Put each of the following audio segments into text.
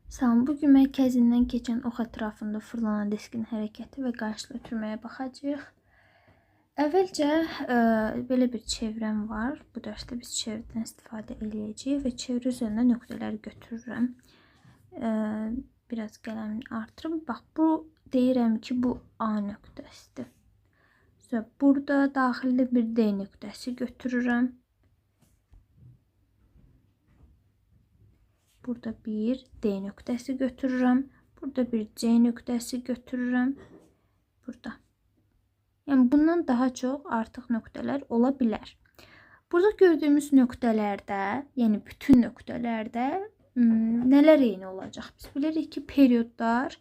Salam, bugün mərkəzindən keçən ox ətrafında fırlanan diskin hərəkəti və qarşıda ötürməyə baxacağıq. Əvvəlcə belə bir çevrəm var. Bu dərsdə biz çevrədən istifadə edəcəyik və çevrə üzərində nöqtələri götürürəm. Biraz qələmini artırım. Bax, bu deyirəm ki, bu A nöqtəsidir. Sonra burada daxildə bir D nöqtəsi götürürəm. Burada bir D nöqtəsi götürürəm. Burada bir C nöqtəsi götürürəm. Burada. Yəni bundan daha çox artıq nöqtələr ola bilər. Burada gördüyümüz nöqtələrdə, yəni bütün nöqtələrdə nələr eyni olacaq? Biz bilirik ki, periodlar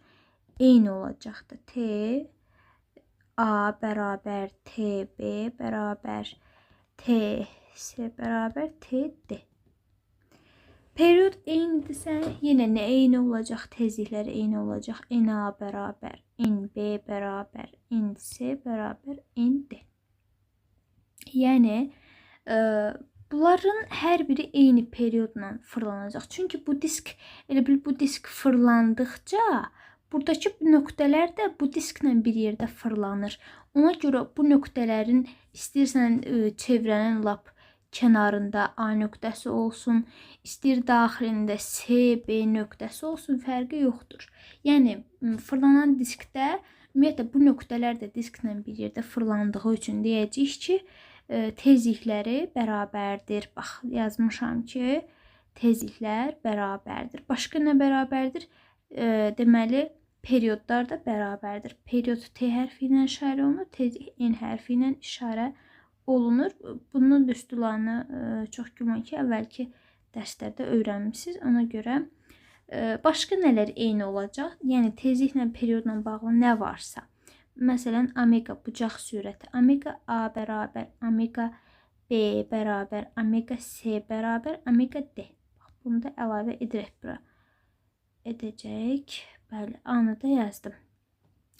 eyni olacaqdır. T A bərabər T B bərabər T S bərabər T D. Period eynidirsə, yenə nə eyni olacaq? Tezliklər eyni olacaq. NA bərabər NB bərabər NC bərabər ND. Yəni, bunların hər biri eyni periodla fırlanacaq. Çünki bu disk, elə bil bu disk fırlandıqca, buradakı nöqtələr də bu disklə bir yerdə fırlanır. Ona görə bu nöqtələrin istəyirsən çevrənin lap kənarında A nöqtəsi olsun, istəyir daxilində C, B nöqtəsi olsun, fərqi yoxdur. Yəni, fırlanan diskdə ümumiyyətlə bu nöqtələr də disklə bir yerdə fırlandığı üçün deyəcəyik ki, tezlikləri bərabərdir. Bax, yazmışam ki, tezliklər bərabərdir. Başqa nə bərabərdir? Deməli, periodlar da bərabərdir. Period T hərfi ilə işarə olunur, tezlik N hərfi ilə işarə olunur. Bunun düsturlarını çox güman ki, əvvəlki dərslərdə öyrənmişsiniz. Ona görə başqa nələr eyni olacaq? Yəni, tezliklə, periodla bağlı nə varsa. Məsələn, omega bucaq sürəti. Omega A bərabər, omega B bərabər, omega C bərabər, omega D. Bunu da əlavə edirək bura. Edəcək. Bəli, A-nı da yazdım.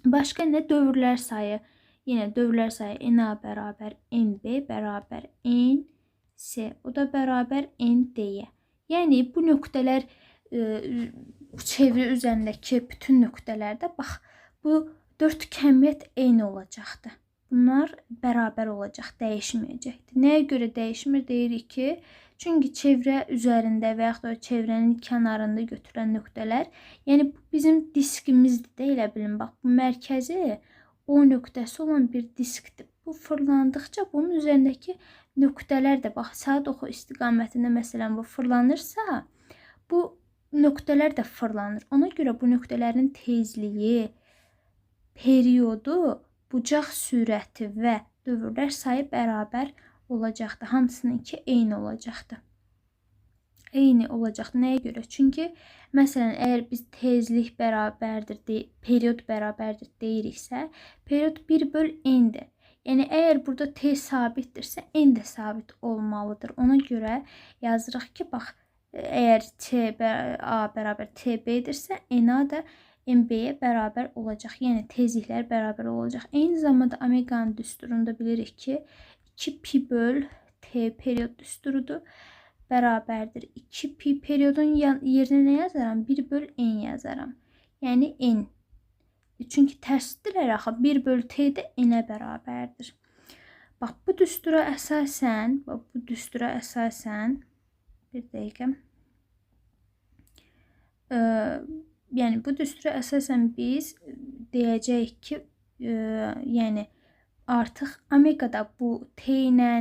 Başqa nə? Dövrlər sayı. Yenə dövrlər sayı NA bərabər NB bərabər NC. O da bərabər ND-yə. Yəni, bu nöqtələr çevrə üzərindəki bütün nöqtələrdə, bax, bu 4 kəmiyyət eyni olacaqdır. Bunlar bərabər olacaq, dəyişməyəcəkdir. Nəyə görə dəyişmir? Deyirik ki, çünki çevrə üzərində və yaxud da çevrənin kənarında götürülən nöqtələr, yəni bu bizim diskimizdir də, elə bilin, bax, bu mərkəzi O nöqtəsi olan bir diskdir. Bu fırlandıqca bunun üzərindəki nöqtələr də, bax, saat oxu istiqamətində məsələn bu fırlanırsa, bu nöqtələr də fırlanır. Ona görə bu nöqtələrin tezliyi, periodu, bucaq sürəti və dövrlər sayı bərabər olacaqdır. Hamısınınki eyni olacaqdır. Eyni olacaq. Nəyə görə? Çünki, məsələn, əgər biz tezlik bərabərdir, period bərabərdir deyiriksə, period 1/n-dir. Yəni, əgər burada T sabitdirsə, N də sabit olmalıdır. Ona görə yazırıq ki, bax, əgər A bərabər TB-dirsə, NA da MB-yə bərabər olacaq. Yəni, tezliklər bərabər olacaq. Eyni zamanda omeganın düsturunda bilirik ki, 2pi/T period düsturudur. Bərabərdir. 2pi periodun yerinə nə yazaram? 1/n yazaram. Yəni, n. Çünki tərsdirlər axı. 1/t də n-ə bərabərdir. Bax, bu düstura əsasən, bir dəqiqə. Yəni, bu düstura əsasən biz deyəcəyik ki, yəni, artıq omegada bu T ilə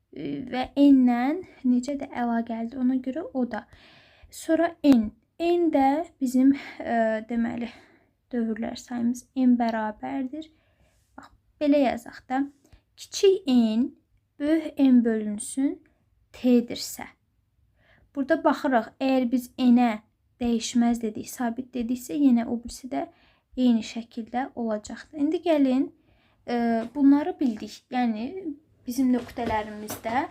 və N-lə necə də əlaqəlidir, ona görə o da. Sonra N. N də bizim, deməli, dövrlər sayımız N bərabərdir. Bax, belə yazaq da. Kiçik N, böyük N bölünsün T-dirsə. Burada baxırıq, əgər biz N-ə dəyişməz dedik, sabit dediksə, yenə o birisi də eyni şəkildə olacaqdır. İndi gəlin, bunları bildik. Yəni, bizim nöqtələrimizdə,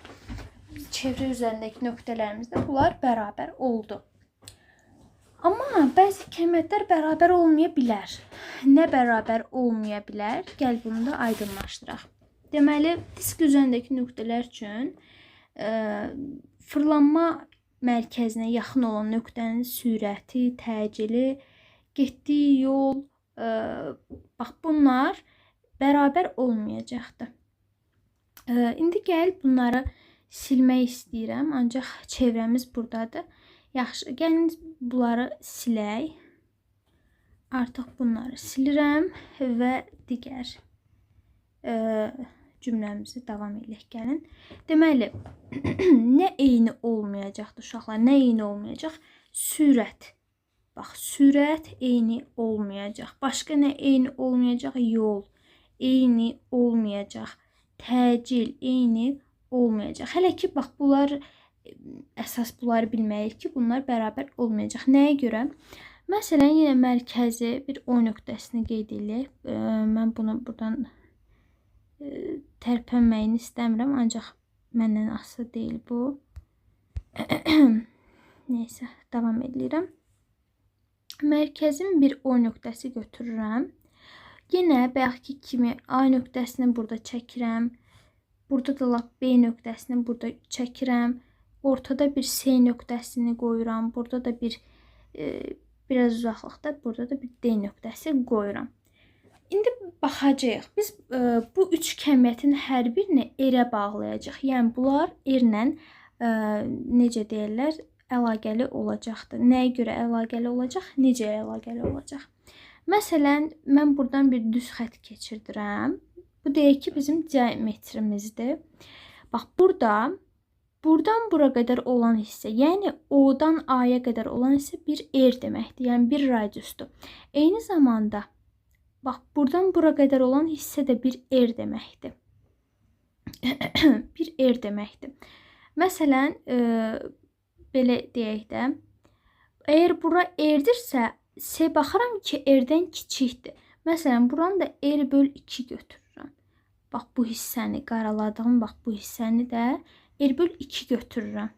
çevrə üzərindəki nöqtələrimizdə bunlar bərabər oldu. Amma bəzi kəmiyyətlər bərabər olmaya bilər. Nə bərabər olmaya bilər? Gəl bunu da aydınlaşdıraq. Deməli, disk üzərindəki nöqtələr üçün fırlanma mərkəzinə yaxın olan nöqtənin sürəti, təcili, getdiyi yol, bax bunlar bərabər olmayacaqdır. İndi gəl bunları silmək istəyirəm, ancaq çevrəmiz buradadır. Yaxşı, gəlin bunları silək. Artıq bunları silirəm və digər cümləmizi davam edək, gəlin. Deməli, nə eyni olmayacaqdır uşaqlar, nə eyni olmayacaq? Sürət. Bax, sürət eyni olmayacaq. Başqa nə eyni olmayacaq? Yol eyni olmayacaq. Təcil eyni olmayacaq. Hələ ki, bax, bunlar əsas bunları bilməliyik ki, bunlar bərabər olmayacaq. Nəyə görə? Məsələn, yenə mərkəzi bir O nöqtəsini qeyd edək. Mən bunu buradan tərpənməyini istəmirəm, ancaq məndən asılı deyil bu. Neysə, davam edirəm. Mərkəzin bir O nöqtəsi götürürəm. Yenə bayaqki kimi A nöqtəsini burada çəkirəm. Burada da lap B nöqtəsini burada çəkirəm. Ortada bir C nöqtəsini qoyuram. Burada da biraz uzaqlıqda, burada da bir D nöqtəsi qoyuram. İndi baxacağıq. Biz bu üç kəmiyyətin hər birini R-ə bağlayacaq. Yəni bunlar R-lə necə deyirlər, əlaqəli olacaqdır. Nəyə görə əlaqəli olacaq? Necə əlaqəli olacaq? Məsələn, mən buradan bir düz xətt keçirdirəm. Bu deyək ki, bizim diametrimizdir. Bax, buradan bura qədər olan hissə, yəni O-dan A-ya qədər olan hissə bir R deməkdir. Yəni bir radiusdur. Eyni zamanda bax, buradan bura qədər olan hissə də bir R deməkdir. Bir R deməkdir. Məsələn, belə deyək də, əgər bura R-dirsə, C baxıram ki, R-dən kiçikdir. Məsələn, buranı da R böl 2 götürürəm. Bax, bu hissəni qaraladığım, bax, bu hissəni də R böl 2 götürürəm.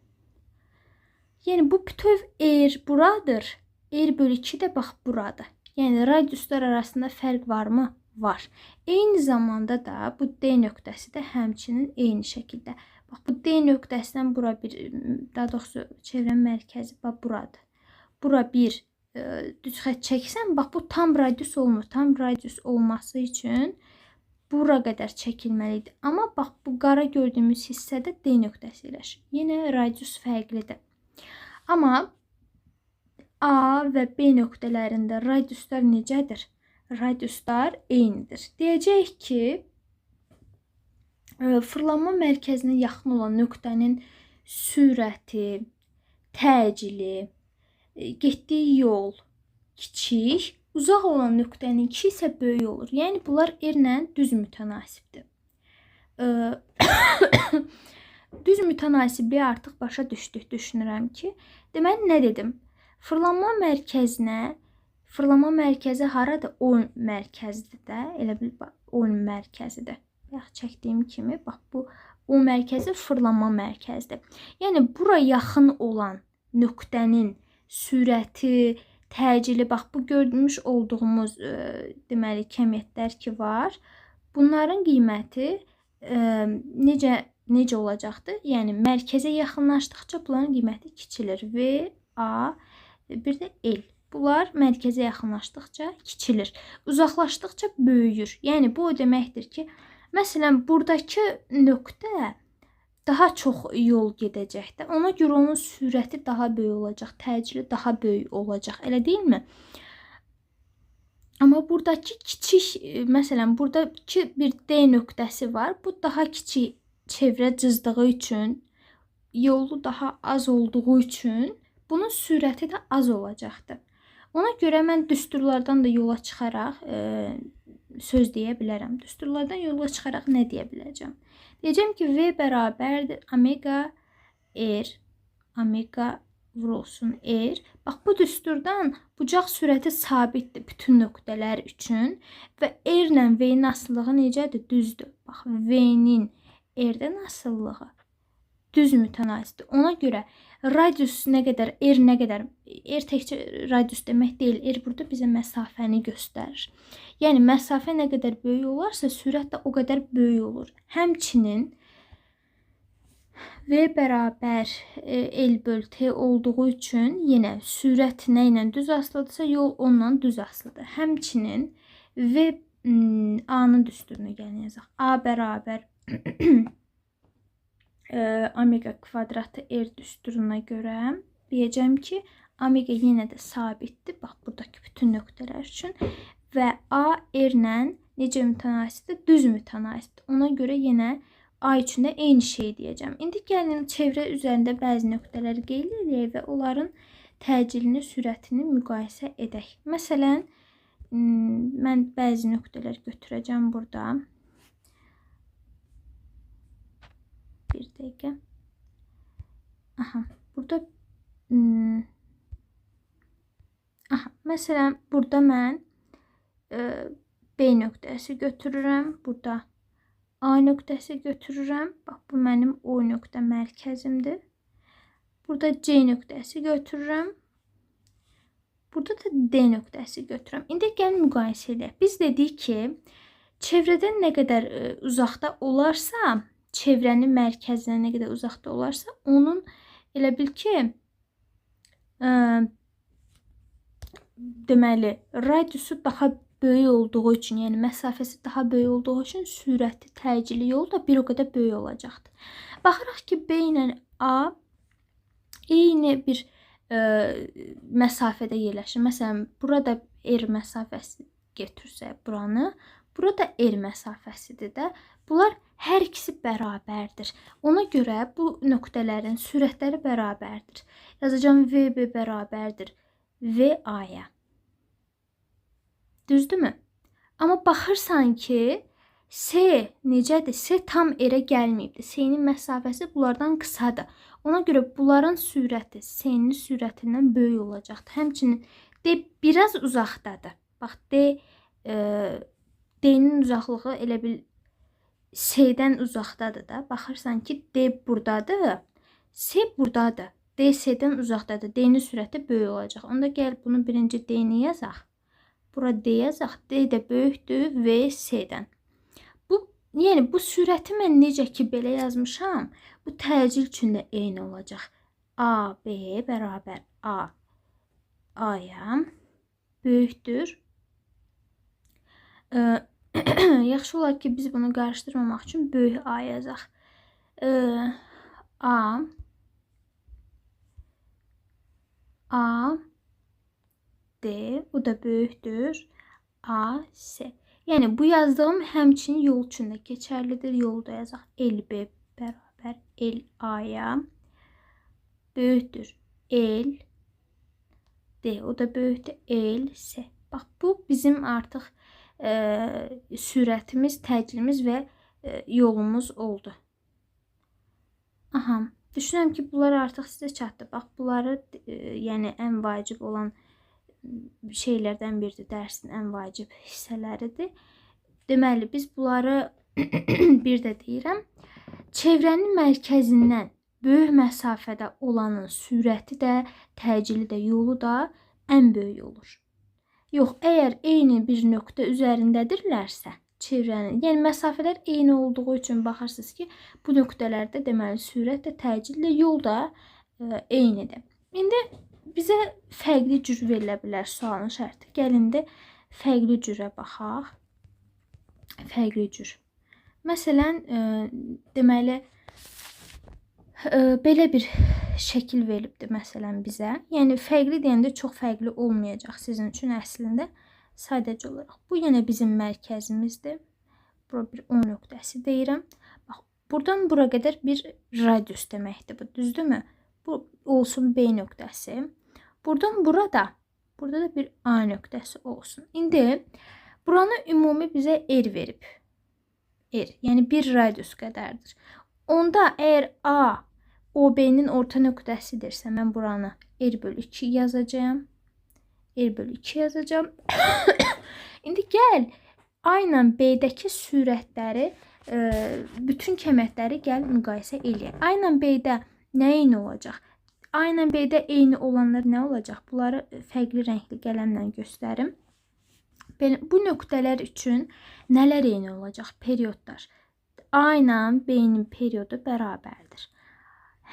Yəni, bu bütöv R buradır. R böl 2 də bax, buradır. Yəni, radiuslar arasında fərq varmı? Var. Eyni zamanda da bu D nöqtəsi də həmçinin eyni şəkildə. Bax, bu D nöqtəsindən bura bir, daha doğrusu çevrənin mərkəzi bax, buradır. Bura bir düz xətt çəksəm, bax, bu tam radius olmur. Tam radius olması üçün bura qədər çəkilməlidir. Amma bax, bu qara gördüyümüz hissədə D nöqtəsi yerləşir. Yenə radius fərqlidir. Amma A və B nöqtələrində radiuslar necədir? Radiuslar eynidir. Deyəcək ki, fırlanma mərkəzinə yaxın olan nöqtənin sürəti, təcili, getdiyi yol kiçik, uzaq olan nöqtəninki isə böyük olur. Yəni, bunlar R-lə düz mütənasibdir. Düz mütənasibliyi artıq başa düşdük, düşünürəm ki. Deməli, nə dedim? Fırlanma mərkəzi haradır? O mərkəzidir də. Elə bil, O mərkəzidir. Bax, çəkdiyim kimi, bax, bu O mərkəzi fırlanma mərkəzidir. Yəni, bura yaxın olan nöqtənin sürəti, təcili, bax, bu görmüş olduğumuz deməli, kəmiyyətlər ki var. Bunların qiyməti necə olacaqdır? Yəni, mərkəzə yaxınlaşdıqca bunların qiyməti kiçilir. V, A, bir də L. Bunlar mərkəzə yaxınlaşdıqca kiçilir. Uzaqlaşdıqca böyüyür. Yəni, bu o deməkdir ki, məsələn, buradakı nöqtə daha çox yol gedəcəkdir. Ona görə onun sürəti daha böyük olacaq, təcili daha böyük olacaq. Elə deyilmi? Amma buradakı kiçik, məsələn, buradakı bir D nöqtəsi var. Bu daha kiçik çevrə cızdığı üçün, yolu daha az olduğu üçün bunun sürəti də az olacaqdır. Ona görə mən düsturlardan da yola çıxaraq söz deyə bilərəm. Düsturlardan yola çıxaraq nə deyə biləcəm? Deyəcəm ki, V bərabərdir omega R, omega vurulsun R. Bax, bu düsturdan bucaq sürəti sabitdir bütün nöqtələr üçün və R ilə V-nin asılılığı necədir? Düzdür. Bax, V-nin R-dən asılılığı düz mütənasibdir. Ona görə radius nə qədər, R təkcə radius demək deyil. R burada bizə məsafəni göstərir. Yəni, məsafə nə qədər böyük olarsa, sürət də o qədər böyük olur. Həmçinin V bərabər L böl T olduğu üçün yenə sürət nə ilə düz asılıdırsa, yol onunla düz asılıdır. Həmçinin V A-nın düsturuna gəlin yazaq. A bərabər omega kvadratı R düsturuna görə deyəcəm ki, omega yenə də sabitdir. Bax, buradakı bütün nöqtələr üçün. Və A R-lə necə mütənasibdir? Düz mütənasibdir. Ona görə yenə A üçün də eyni şey deyəcəm. İndi gəlin çevrə üzərində bəzi nöqtələri qeyd edək və onların təcilini, sürətini müqayisə edək. Məsələn, mən bəzi nöqtələr götürəcəm burada. Bir dəqiqə. Aha, burada məsələn, burada mən B nöqtəsi götürürəm. Burada A nöqtəsi götürürəm. Bax, bu mənim O nöqtə mərkəzimdir. Burada C nöqtəsi götürürəm. Burada da D nöqtəsi götürürəm. İndi gəlin müqayisə edək. Biz dedik ki, çevrədən nə qədər uzaqda olarsa, çevrənin mərkəzinə nə qədər uzaqda olarsa, onun elə bil ki, deməli, radiusu daha böyük olduğu üçün, yəni məsafəsi daha böyük olduğu üçün sürəti, təcili yolu da bir o qədər böyük olacaqdır. Baxırıq ki, B ilə A eyni bir məsafədə yerləşir. Məsələn, burada R məsafəsi götürsək buranı, burada R məsafəsidir də. Bunlar hər ikisi bərabərdir. Ona görə bu nöqtələrin sürətləri bərabərdir. Yazacağım VB bərabərdir VA-ya. Düzdürmü? Amma baxırsan ki, S necədir? S tam R-ə gəlməyibdir. S-nin məsafəsi bunlardan qısadır. Ona görə bunların sürəti S-nin sürətindən böyük olacaqdır. Həmçinin D biraz uzaqdadır. Bax, D-nin uzaqlığı elə bil S-dən uzaqdadır da. Baxırsan ki, D buradadır, S buradadır. D S-dən uzaqdadır. D-nin sürəti böyük olacaq. Onda gəl bunu birinci D-ni yazaq. Bura D yazaq. D də böyükdür V S-dən. Yəni, bu sürəti mən necə ki, belə yazmışam, bu təcil üçün də eyni olacaq. A, B bərabər A, A-ya böyükdür. Yaxşı olar ki, biz bunu qarışdırmamaq üçün böyük A yazaq. A, D, bu da böyükdür. A, S. Yəni, bu yazdığım həmçinin yol üçün də keçərlidir. Yolda yazaq. LB bərabər LA-ya böyükdür. L, D, o da böyükdür. L, S. Bax, bu bizim artıq sürətimiz, təcilimiz və yolumuz oldu. Aha, düşünürəm ki, bunlar artıq sizə çatdı. Bax, bunları yəni ən vacib olan şeylərdən biridir, dərsin ən vacib hissələridir. Deməli, biz bunları bir də deyirəm, çevrənin mərkəzindən böyük məsafədə olanın sürəti də, təcili də, yolu da ən böyük olur. Yox, əgər eyni bir nöqtə üzərindədirlərsə, çevrənin, yəni məsafələr eyni olduğu üçün baxırsınız ki, bu nöqtələrdə deməli sürət də, təcil də, yol da eynidir. İndi bizə fərqli cür verilə bilər sualın şərti. Gəlin də fərqli cürə baxaq. Fərqli cür. Məsələn, deməli, belə bir şəkil verilibdir məsələn bizə. Yəni, fərqli deyəndə çox fərqli olmayacaq sizin üçün əslində. Sadəcə olaraq. Bu yenə bizim mərkəzimizdir. Bura bir O nöqtəsi deyirəm. Bax, buradan bura qədər bir radius deməkdir bu, düzdürmü? Bu olsun B nöqtəsi. Buradan burada da bir A nöqtəsi olsun. İndi buranı ümumi bizə R verib. R, yəni bir radius qədərdir. Onda əgər A OB-nin orta nöqtəsidirsə, mən buranı R bölü 2 yazacağım. R bölü 2 yazacağım. İndi gəl A ilə B-dəki sürətləri, bütün kəmətləri gəl müqayisə eləyək. A ilə B-də nə eyni olacaq? A ilə B-də eyni olanlar nə olacaq? Bunları fərqli rəngli qələmlə göstərim. Bu nöqtələr üçün nələr eyni olacaq? Periodlar. A ilə B-nin periodu bərabərdir.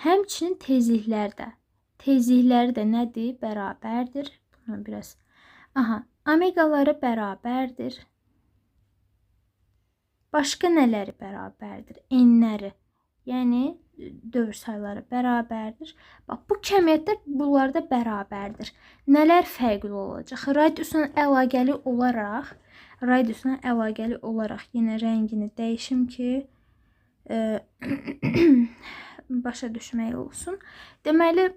Həmçinin tezlikləri də nədir? Bərabərdir. Buna biraz. Aha, omeqaları bərabərdir. Başqa nələri bərabərdir? N'ləri. Yəni dövr sayıları bərabərdir. Bax, bu kəmiyyətlər bunlarda bərabərdir. Nələr fərqli olacaq? Radiusuna əlaqəli olaraq yenə rəngini dəyişim ki, başa düşmək olsun. Deməli,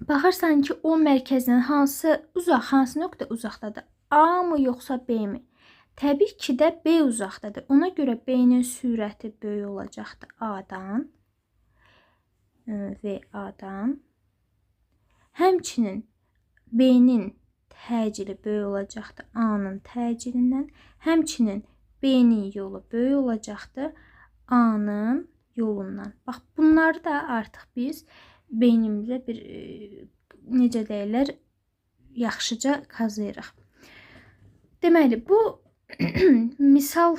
baxırsan ki, o mərkəzdən hansı nöqtə uzaqdadır? A mı yoxsa B mi? Təbii ki də B uzaqdadır. Ona görə B-nin sürəti böyük olacaqdır A-dan və A-dan. Həmçinin B-nin təcili böyük olacaqdır A-nın təcilindən. Həmçinin B-nin yolu böyük olacaqdır A-nın yolundan. Bax, bunları da artıq biz beynimizə bir, necə deyirlər, yaxşıca qazıyırıq. Deməli, bu misal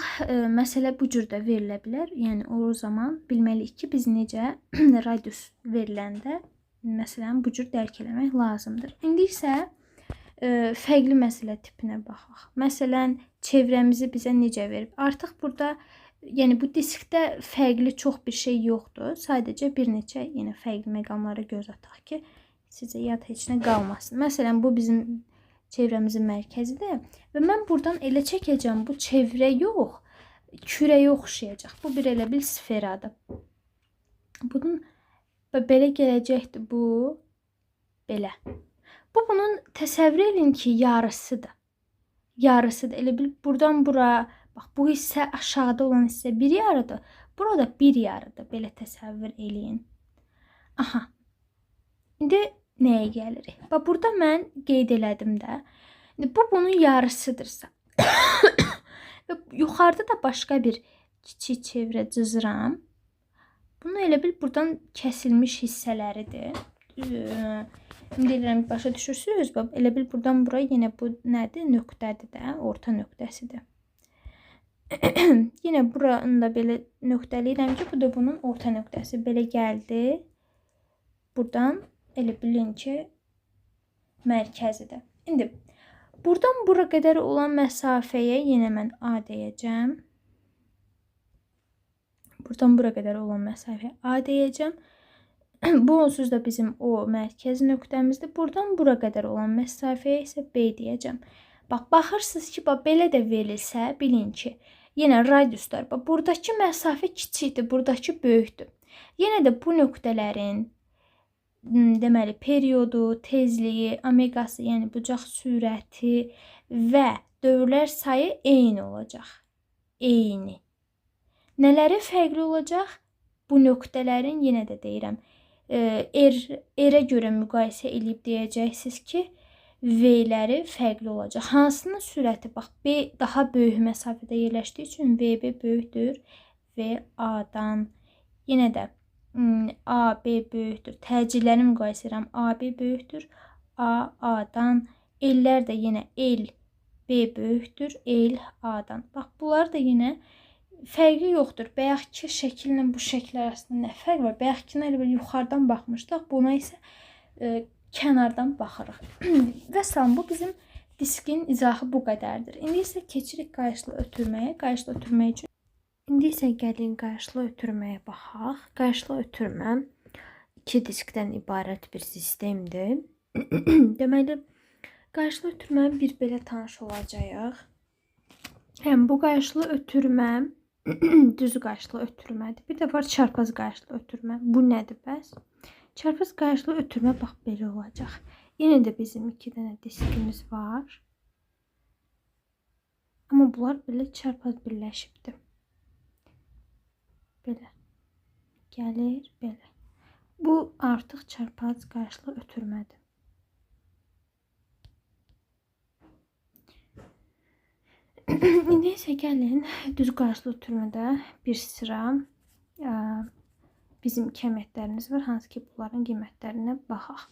məsələ bu cür də verilə bilər. Yəni o zaman bilməliyik ki, biz necə radius veriləndə məsələn bu cür dərk eləmək lazımdır. İndi isə fərqli məsələ tipinə baxaq. Məsələn, çevrəmizi bizə necə verib? Artıq burada, yəni bu diskdə fərqli çox bir şey yoxdur. Sadəcə bir neçə yenə fərqli məqamlara göz ataq ki, sizə yad heç nə qalmasın. Məsələn, bu bizim çevrəmizin mərkəzidir və mən buradan elə çəkəcəm, bu çevrə yox, kürəyə oxşayacaq. Bu bir elə bil sferadır. Bunun belə gələcəkdir, bu belə. Bu bunun təsəvvür edin ki, yarısıdır. Yarısıdır. Elə bil buradan bura, bax bu hissə aşağıda olan hissə bir yarıdır. Burada bir yarıdır. Belə təsəvvür eləyin. Aha. İndi nəyə gəlirik? Bax, burada mən qeyd elədim də. Bu bunun yarısıdırsa. Və yuxarıda da başqa bir kiçik çevrə cızıram. Bunu elə bil buradan kəsilmiş hissələridir. İndi deyirəm, başa düşürsünüz? Bax, elə bil buradan bura yenə bu nədir? Nöqtədir də, orta nöqtəsidir. Yenə buranı da belə nöqtəliyirəm ki, bu da bunun orta nöqtəsi. Belə gəldi. Buradan elə bilin ki, mərkəzidir. İndi, buradan bura qədər olan məsafəyə yenə mən A deyəcəm. Buradan bura qədər olan məsafəyə A deyəcəm. Bu onsuz da bizim o mərkəz nöqtəmizdir. Buradan bura qədər olan məsafəyə isə B deyəcəm. Bax, baxırsınız ki, belə də verilsə, bilin ki, yenə radiuslar, buradakı məsafə kiçikdir, buradakı böyükdür. Yenə də bu nöqtələrin deməli, periodu, tezliyi, omeqası, yəni bucaq sürəti və dövrlər sayı eyni olacaq. Eyni. Nələri fərqli olacaq? Bu nöqtələrin, yenə də deyirəm, R-ə görə müqayisə edib deyəcəksiniz ki, V-ləri fərqli olacaq. Hansının sürəti? Bax, B daha böyük məsafədə yerləşdiyi üçün VB böyükdür VA-dan. Yenə də AB böyükdür. Təcilləri müqayisə edirəm. AB böyükdür. A-dan. L'lər də yenə L, B böyükdür. L, A-dan. Bax, bunlar da yenə fərqi yoxdur. Bayaqki şəkillə bu şəkil arasında nə fərq var? Bayaqkini elə yuxarıdan baxmışdıq. Buna isə kənardan baxırıq. Və salam, bu bizim diskin izahı bu qədərdir. İndi isə keçirik qayışlı ötürməyə. Qayışlı ötürmək üçün İndi isə gəlin qayışlı ötürməyə baxaq. Qayışlı ötürmə 2 diskdən ibarət bir sistemdir. Deməli, qayışlı ötürmə bir belə tanış olacağıq. Həm bu qayışlı ötürmə düz qayışlı ötürmədir. Bir də var çarpaz qayışlı ötürmə. Bu nədir bəs? Çarpaz qayışlı ötürmə bax belə olacaq. Yenə də bizim 2 dənə diskimiz var. Amma bunlar belə çarpaz birləşibdir. Belə gəlir, belə. Bu artıq çarpaz qayışlı ötürmədir. İndi isə gəlin düz qayışlı ötürmədə bir sıra bizim qiymətlərimiz var. Hansı ki, bunların qiymətlərinə baxaq.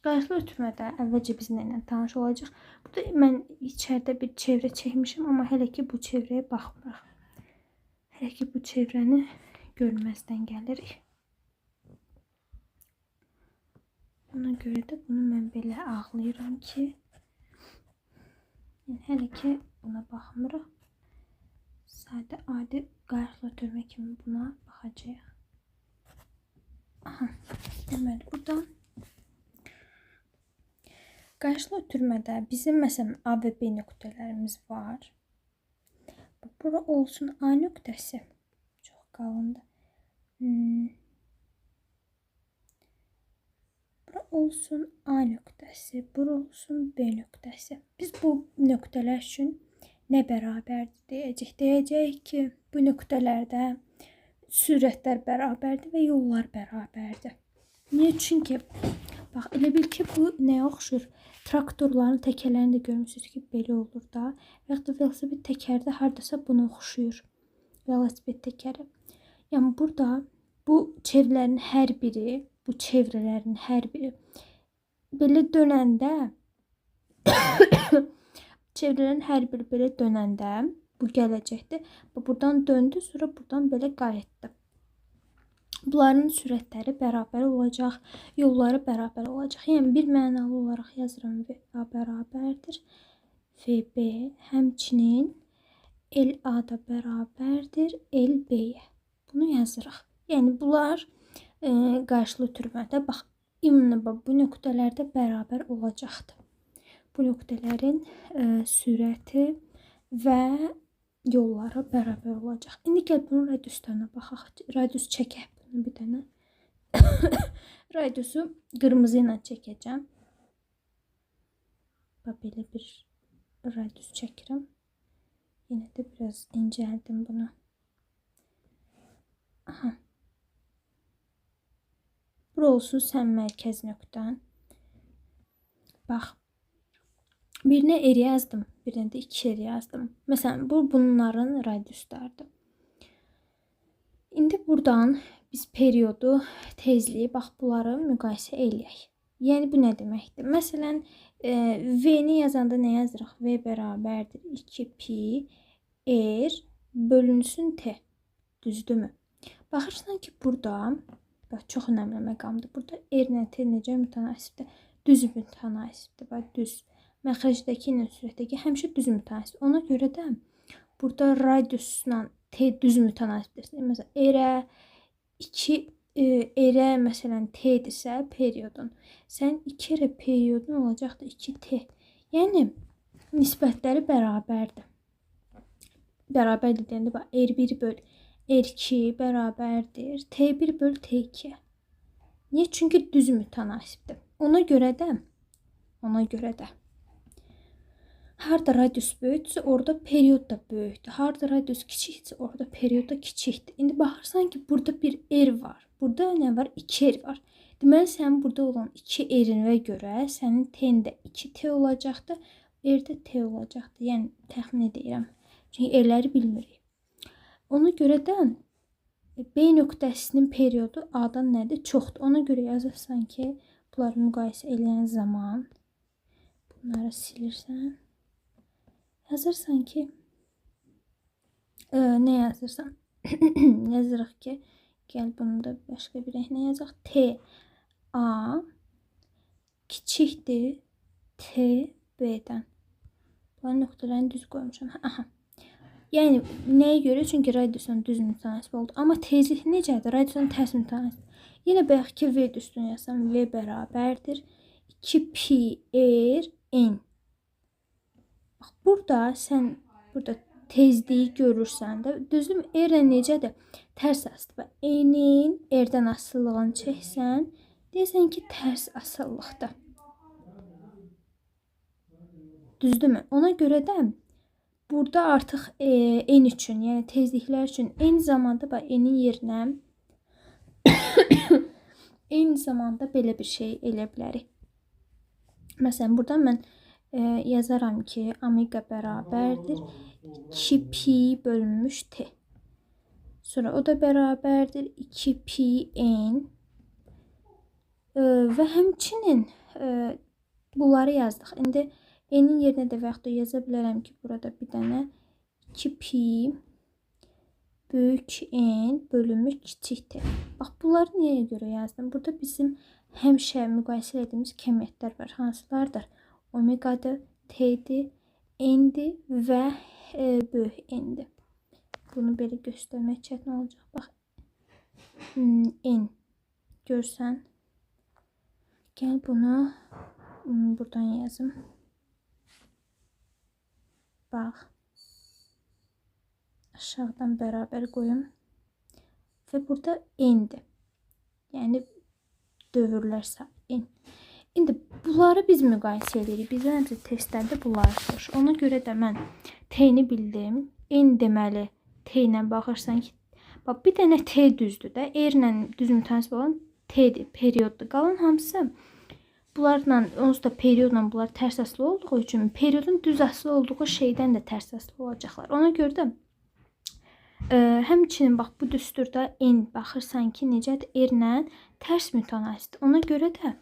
Qayışlı ötürmədə əvvəlcə biz nə ilə tanış olacaq. Burada mən içəridə bir çevrə çəkmişim, amma hələ ki bu çevrəyə baxmırıq. Hələ ki bu çevrəni görməzdən gəlirik. Buna görə də bunu mən belə ağlayıram ki, yəni hələ ki buna baxmırıq. Sadə adi qayıqla ötürmə kimi buna baxacağıq. Aha, deməli buradan qayışla ötürmədə bizim məsələn A və B nöqtələrimiz var. Bura olsun A nöqtəsi. Çox qalındır. Bura olsun A nöqtəsi, bura olsun B nöqtəsi. Biz bu nöqtələr üçün nə bərabərdir deyəcək. Deyəcək ki, bu nöqtələrdə sürətlər bərabərdir və yollar bərabərdir. Niyə? Çünki bax, elə bil ki, bu nəyə oxşur? Traktorların təkərlərini də görmüsünüz ki, belə olur da. Və ya da velosiped təkəri də hardasa buna oxşuyur. Velosiped təkəri. Yəni burada bu çevrələrin hər biri, bu çevrələrin hər biri belə dönəndə çevrələrin hər biri belə dönəndə bu gələcəkdir. Buradan döndü, sonra buradan belə qayıtdı. Bunların sürətləri bərabər olacaq, yolları bərabər olacaq. Yəni bir mənalı olaraq yazıram VA bərabərdir VB, həmçinin LA da bərabərdir LB-yə. Bunu yazırıq. Yəni bunlar qarşılı ötürmədə bax, ümumən bu nöqtələrdə bərabər olacaqdır. Bu nöqtələrin sürəti və yolları bərabər olacaq. İndi gəl bunun radiuslarına baxaq. Radius çəkək bunu bir dənə. Radiusu qırmızı ilə çəkəcəm. Bax, belə bir radius çəkirəm. Yenə də biraz incəldim bunu. Aha. Bura olsun sən mərkəz nöqtən. Bax. Birinə R yazdım, birinə də 2R yazdım. Məsələn, bu bunların radiuslarıdır. İndi buradan biz periodu, tezliyi, bax, bunları müqayisə eləyək. Yəni, bu nə deməkdir? Məsələn, V-ni yazanda nə yazırıq? V bərabərdir 2pi R bölünsün T. Düzdürmü? Baxırsan ki, burada, bax, çox önəmli məqamdır. Burada R ilə T necə mütənasibdir? Düz mütənasibdir, bax, düz. Məxrəcdəki ilə sürətdəki həmişə düz mütənasib. Ona görə də burada radiusla T düz mütənasibdir. Məsələn, R-ə məsələn T-dirsə periodun. Sən 2R periodun olacaqdır 2T. Yəni, nisbətləri bərabərdir. Bərabərdir deyəndə, bax, R1 böl R2 bərabərdir T1 böl T2. Niyə? Çünki düz mütənasibdir. Ona görə də harda radius böyükdürsə, orada period da böyükdür. Harda radius kiçikdirsə, orada period da kiçikdir. İndi baxırsan ki, burada bir R var. Burada nə var? 2R var. Deməli, sənin burada olan 2R'inə görə sənin T'in də 2T olacaqdır. R də T olacaqdır. Yəni, təxmin edirəm. Çünki R'ləri bilmirik. Ona görə də B nöqtəsinin periodu A-dan nədir? Çoxdur. Ona görə yazırsan ki, bunları müqayisə eləyən zaman bunları silirsən. Yazırsan ki, nə yazırsan? Yazırıq ki, gəl bunu da başqa bir rənglə yazaq. T A kiçikdir T B-dən. Bunların nöqtələrini düz qoymuşam. Aha. Yəni, nəyə görə? Çünki radiusla düz mütənasib oldu. Amma tezlik necədir? Radiusla tərs mütənasib. Yenə bayaq ki, V üstünü yazsam, V bərabərdir 2pi R N. Bax, burada sən tezliyi görürsən də, düzdür mü? R necədir? Tərs asılıdır. N-in R-dən asıllığını çəksən, deyəsən ki, tərs asıllıqdır. Düzdür mü? Ona görə də burada artıq N üçün, yəni tezliklər üçün eyni zamanda N-in yerinə eyni zamanda belə bir şey elə bilərik. Məsələn, burada mən yazaram ki, omega bərabərdir 2pi bölünmüş T. Sonra o da bərabərdir 2pi N. Və həmçinin bunları yazdıq. İndi N'in yerinə də və yaxud da yaza bilərəm ki, burada bir dənə 2pi böyük N bölünmüş kiçik T. Bax, bunları nəyə görə yazdım? Burada bizim həmişə müqayisə etdiyimiz kəmiyyətlər var. Hansılardır? Omeqadır, T'dir, N'dir və böyük N'dir. Bunu belə göstərmək çətin olacaq. Bax, N görsən. Gəl bunu buradan yazım. Bax. Aşağıdan bərabər qoyum. Və burada N'dir. Yəni dövrlər sayı N. İndi bunları biz müqayisə edirik. Bizə necə testlərdə bunları soruşur. Ona görə də mən T-ni bildim. N deməli T ilə baxırsan ki, bax bir dənə T düzdür də. R ilə düz mütənasib olan T-dir, perioddur. Qalan hamısı bunlarla, onsuz da periodla bunlar tərs asılı olduğu üçün periodun düz asılı olduğu şeydən də tərs asılı olacaqlar. Ona görə də həmçinin bax bu düsturda N baxırsan ki, necədir? R ilə tərs mütənasibdir. Ona görə də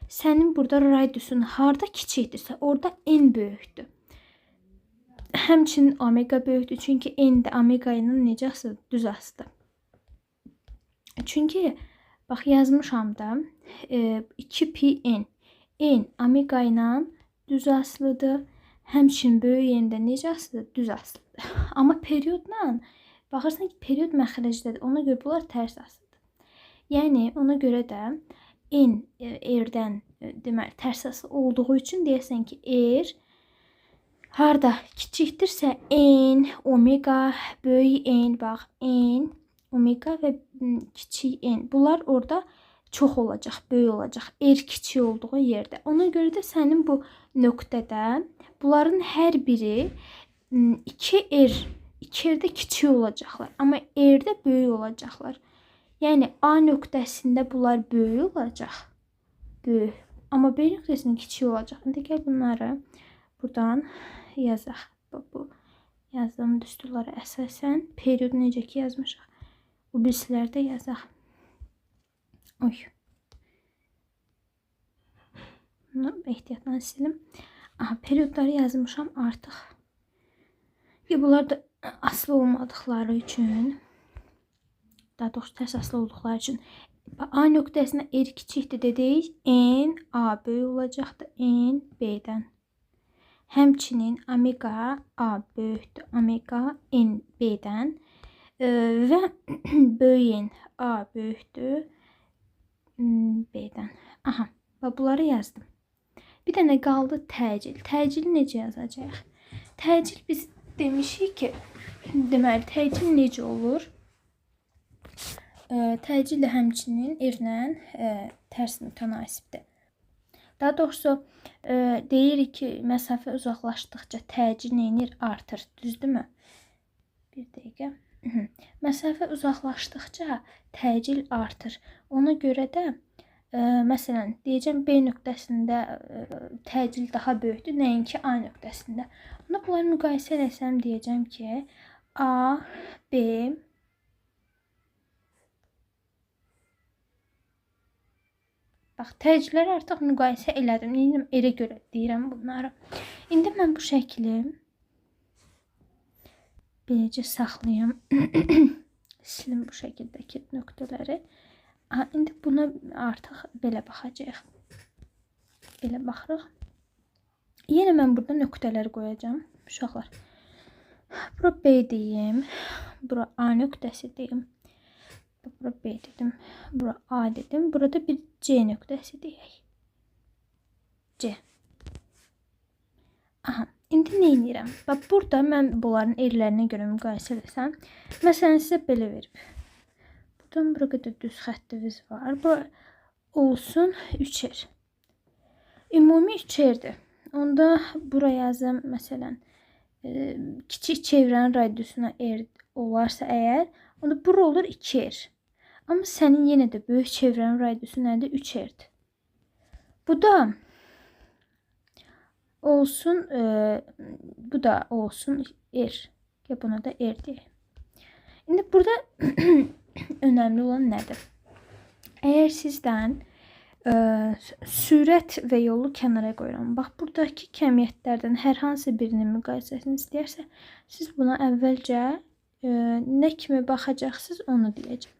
sənin burada radiusun harda kiçikdirsə, orada N böyükdür. Həmçinin omega böyükdür. Çünki N də omega ilə necə asılıdır? Düz asılıdır. Çünki bax yazmışam da 2πn. N omega ilə düz asılıdır. Həmçinin böyük N də necə asılıdır? Düz asılıdır. Amma periodla baxırsan ki, period məxrəcdədir. Ona görə bunlar tərs asılıdır. Yəni ona görə də N R-dən deməli tərs asılı olduğu üçün deyəsən ki, R harda kiçikdirsə N, omega, böyük N, bax N, omega və kiçik N. Bunlar orada çox olacaq, böyük olacaq. R kiçik olduğu yerdə. Ona görə də sənin bu nöqtədə bunların hər biri 2R, 2R-də kiçik olacaqlar. Amma R-də böyük olacaqlar. Yəni A nöqtəsində bunlar böyük olacaq. Böyük. Amma B nöqtəsində kiçik olacaq. İndi gəl bunları buradan yazaq. Bu yazdığım düsturlara əsasən periodu necə ki yazmışıq. Bu birisilərdə yazaq. Oy. Bunu ehtiyatla silim. Aha, periodları yazmışam artıq. Bunlar da asılı olmadıqları üçün, daha doğrusu tərs asılı olduqları üçün A nöqtəsinə R kiçikdir dedik. N A böyük olacaqdır N B-dən. Həmçinin omega A böyükdür omega N B-dən və böyük N A böyükdür B-dən. Aha, bunları yazdım. Bir dənə qaldı təcil. Təcili necə yazacağıq? Təcil biz demişik ki, deməli təcil necə olur? Təcil də həmçinin R-lə tərs mütənasibdir. Daha doğrusu deyirik ki, məsafə uzaqlaşdıqca təcil neyinir? Artır. Düzdürmü? Bir dəqiqə. Məsafə uzaqlaşdıqca təcil artır. Ona görə də məsələn, deyəcəm B nöqtəsində təcil daha böyükdür, nəinki A nöqtəsində. Onda bunları müqayisə etsəm deyəcəm ki, A, B bax, təcilləri artıq müqayisə elədim. Neyim? R-ə görə deyirəm bunları. İndi mən bu şəkli beləcə saxlayım. Silim bu şəkildəki nöqtələri. İndi buna artıq belə baxacağıq. Belə baxırıq. Yenə mən burada nöqtələr qoyacağım. Uşaqlar. Bura B deyim. Bura A nöqtəsi deyim. Bura B dedim. Bura A dedim. Burada bir C nöqtəsi deyək. C. Aha. İndi nə edirəm? Bax, burada mən bunların erlərinə görə müqayisə etsəm. Məsələn, sizə belə verib. Buradan bura qədər düz xəttimiz var. Bu olsun 3R. Ümumi 3R'dir. Onda bura yazım, məsələn, kiçik çevrənin radiusuna R olarsa əgər, onda bura olur 2R. Amma sənin yenə də böyük çevrənin radiusu nədir? 3R'dir. Bu da olsun, bu da olsun R. Ya buna da R deyək. İndi burada önəmli olan nədir? Əgər sizdən sürət və yolu kənara qoyuram. Bax, buradakı kəmiyyətlərdən hər hansı birinin müqayisəsini istəyərsə, siz buna əvvəlcə nə kimi baxacaqsınız onu deyəcəm.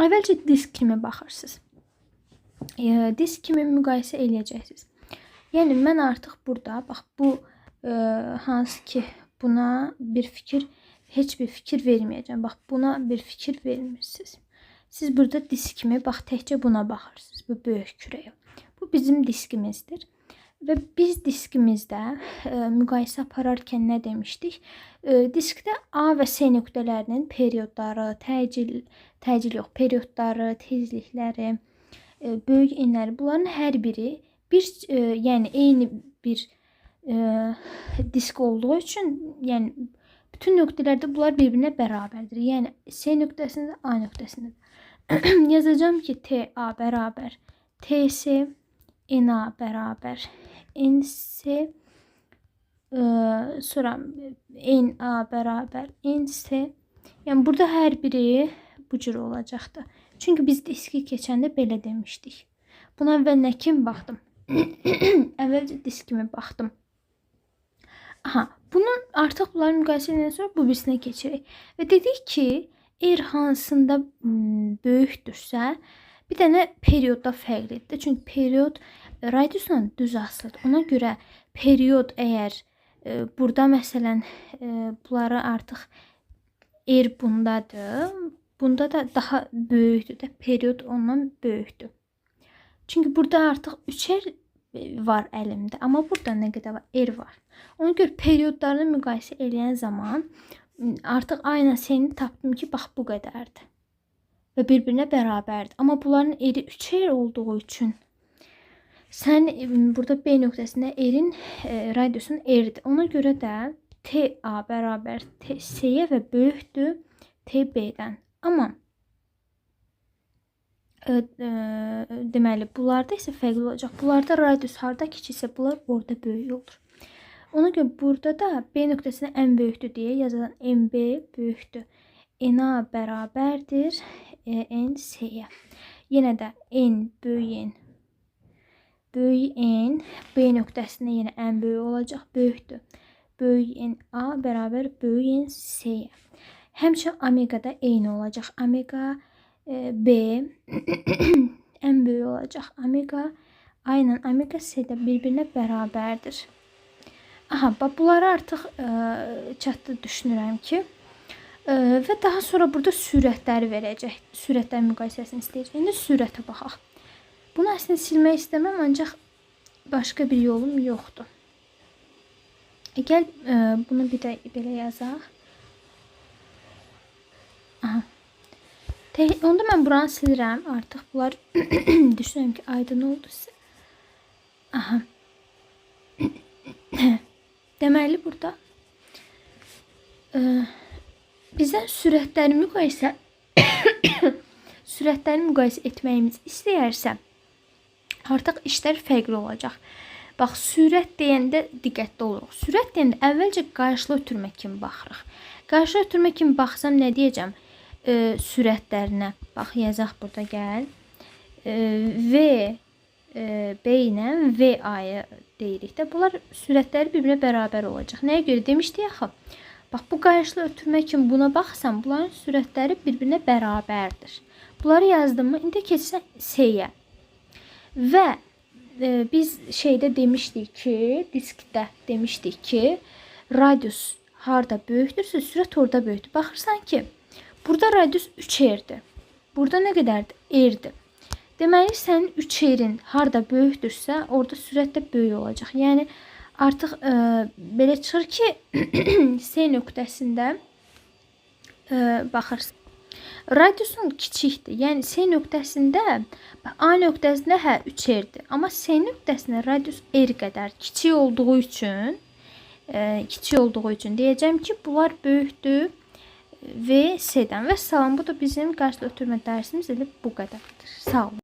Əvvəlcə disk kimi baxırsınız. disk kimi müqayisə eləyəcəksiniz. Yəni mən artıq burada bax bu hansı ki buna heç bir fikir verməyəcəm. Bax buna bir fikir vermirsiniz. Siz burada disk kimi bax təkcə buna baxırsınız. Bu böyük kürəyə. Bu bizim diskimizdir. Və biz diskimizdə müqayisə apararkən nə demişdik? Diskdə A və C nöqtələrinin periodları, təcil yox, periodları, tezlikləri, böyük enləri, bunların hər biri yəni eyni bir disk olduğu üçün, yəni bütün nöqtələrdə bunlar bir-birinə bərabərdir. Yəni C nöqtəsində, A nöqtəsində. Yazacağım ki, TA bərabər TC, NA bərabər NC, sonra NA bərabər NC. Yəni burada hər biri bu cür olacaqdır. Çünki biz diski keçəndə belə demişdik. Buna əvvəl nə kimi baxdım? Əvvəlcə disk kimi baxdım. Aha, bunun artıq bunların müqayisəsindən sonra bu birisinə keçirik. Və dedik ki, eğer hansında böyükdürsə, bir dənə periodda fərqlidir. Çünki period radiusla düz asılıdır. Ona görə period əgər burada məsələn bunları artıq eğer bundadır, bunda da daha böyükdür də, period ondan böyükdür. Çünki burada artıq 3R var əlimdə, amma burada nə qədər var? R var. Ona görə periodlarını müqayisə eləyən zaman artıq A ilə C-ni tapdım ki, bax bu qədərdir. Və bir-birinə bərabərdir. Amma bunların R-i 3R olduğu üçün sən burada B nöqtəsində R-in radiusun R-dir. Ona görə də TA bərabər C-yə və böyükdür TB-dən. Amma deməli, bunlarda isə fərqli olacaq. Bunlarda radius harda kiçiksə, bunlar orada böyük olur. Ona görə burada da B nöqtəsində ən böyükdür deyə yazılan MB böyükdür. NA bərabərdir NC-yə. Yenə də N böyük N B nöqtəsində yenə ən böyük olacaq, böyükdür. Böyük N A bərabər böyük N C-yə. Həmçinin omega da eyni olacaq. Omega B ən böyük olacaq. Omega A ilə omega C də bir-birinə bərabərdir. Aha, bunları artıq çatdı düşünürəm ki. Və daha sonra burada sürətləri verəcək. Sürətlər müqayisəsini istəyəcək. İndi sürətə baxaq. Bunu əslində silmək istəməm, ancaq başqa bir yolum yoxdur. Gəl bunu bir də belə yazaq. Aha. Onda mən buranı silirəm. Artıq bunlar düşünürəm ki, aydın oldu sizə. Aha. Deməli burada bizdən sürətləri müqayisə etməyimiz istəyərsə, artıq işlər fərqli olacaq. Bax, sürət deyəndə diqqətli oluruq. Sürət deyəndə əvvəlcə qarşılı ötürmə kimi baxırıq. Qarşılı ötürmə kimi baxsam nə deyəcəm? Sürətlərinə. Bax, yazaq burada gəl. V B ilə VA-yı deyirik də. Bunlar sürətləri bir-birinə bərabər olacaq. Nəyə görə demişdik axı? Bax, bu qarşılı ötürmə kimi buna baxsam, bunların sürətləri bir-birinə bərabərdir. Bunları yazdım mı? İndi keçsən C-yə. Və biz şeydə demişdik ki, diskdə demişdik ki, radius harda böyükdürsə, sürət orada böyükdür. Baxırsan ki, burada radius 3R-dir. Burada nə qədərdir? R-dir. Deməli, sənin 3R-in harda böyükdürsə, orada sürət də böyük olacaq. Yəni, artıq belə çıxır ki, C nöqtəsində baxırsın. Radiusun kiçikdir. Yəni, C nöqtəsində, A nöqtəsində 3R-dir. Amma C nöqtəsində radius R qədər kiçik olduğu üçün deyəcəm ki, bunlar böyükdür V C-dən. Və salam, bu da bizim qarşılı ötürmə dərsimiz edib bu qədərdir. Sağ olun.